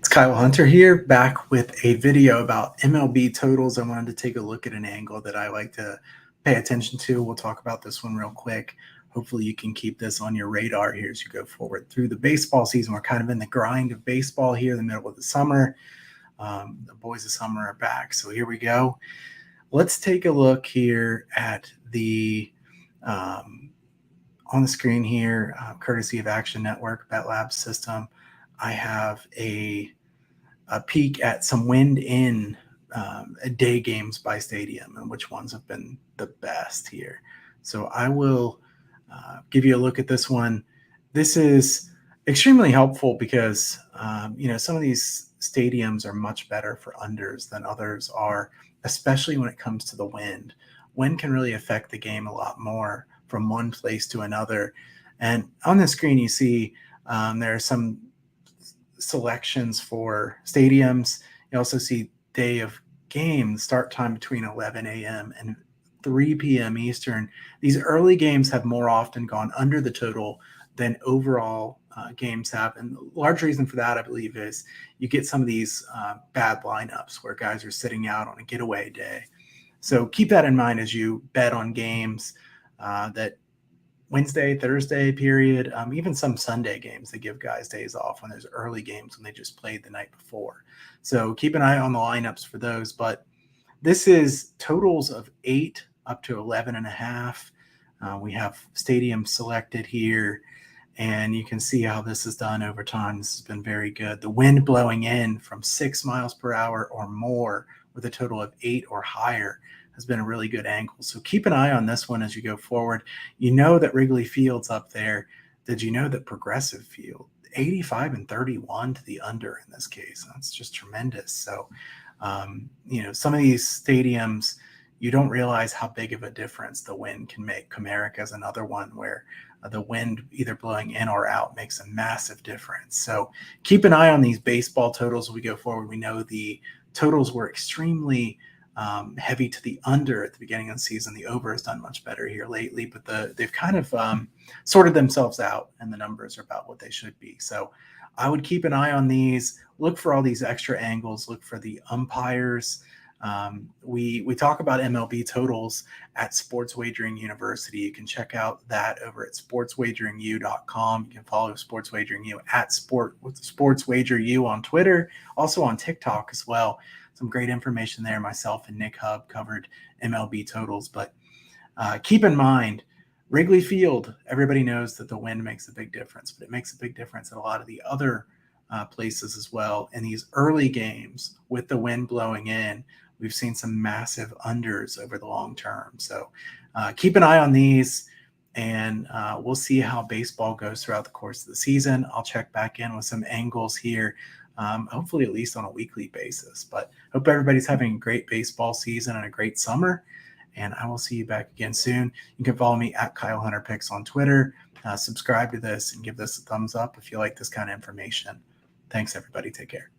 It's Kyle Hunter here, back with a video about MLB totals. I wanted to take a look at an angle that I like to pay attention to. We'll talk about this one real quick. Hopefully you can keep this on your radar here as you go forward through the baseball season. We're kind of in the grind of baseball here in the middle of the summer. The boys of summer are back. So here we go. Let's take a look here at the on the screen here, courtesy of Action Network, Bet Labs system. I have a peek at some wind in day games by stadium and which ones have been the best here. So I will give you a look at this one. This is extremely helpful because some of these stadiums are much better for unders than others are, especially when it comes to the wind. Wind can really affect the game a lot more from one place to another. And on the screen, you see there are some selections for stadiums. You also see day of game, start time between 11 a.m. and 3 p.m. Eastern. These early games have more often gone under the total than overall games have. And the large reason for that, I believe, is you get some of these bad lineups where guys are sitting out on a getaway day. So keep that in mind as you bet on games that Wednesday, Thursday period, even some Sunday games, they give guys days off when there's early games when they just played the night before. So keep an eye on the lineups for those. But this is totals of 8 up to 11.5. We have stadiums selected here, and you can see how this is done over time. This has been very good. The wind blowing in from 6 miles per hour or more with a total of 8 or higher has been a really good angle. So keep an eye on this one as you go forward. You know that Wrigley Field's up there. Did you know that Progressive Field, 85 and 31 to the under in this case? That's just tremendous. So, some of these stadiums, you don't realize how big of a difference the wind can make. Comerica is another one where the wind either blowing in or out makes a massive difference. So keep an eye on these baseball totals as we go forward. We know the totals were extremely heavy to the under at the beginning of the season. The over has done much better here lately, but they've kind of sorted themselves out, and the numbers are about what they should be. So I would keep an eye on these. Look for all these extra angles. Look for the umpires. We talk about MLB totals at Sports Wagering University. You can check out that over at sportswageringu.com. You can follow Sports Wagering U at SportsWagerU on Twitter, also on TikTok as well. Some great information there. Myself and Nick Hub covered MLB totals, but keep in mind, Wrigley Field, everybody knows that the wind makes a big difference, but it makes a big difference at a lot of the other places as well. In these early games with the wind blowing in, we've seen some massive unders over the long term. So keep an eye on these, and we'll see how baseball goes throughout the course of the season. I'll check back in with some angles here, hopefully at least on a weekly basis. But hope everybody's having a great baseball season and a great summer, and I will see you back again soon. You can follow me at Kyle Hunter Picks on Twitter. Subscribe to this and give this a thumbs up if you like this kind of information. Thanks, everybody. Take care.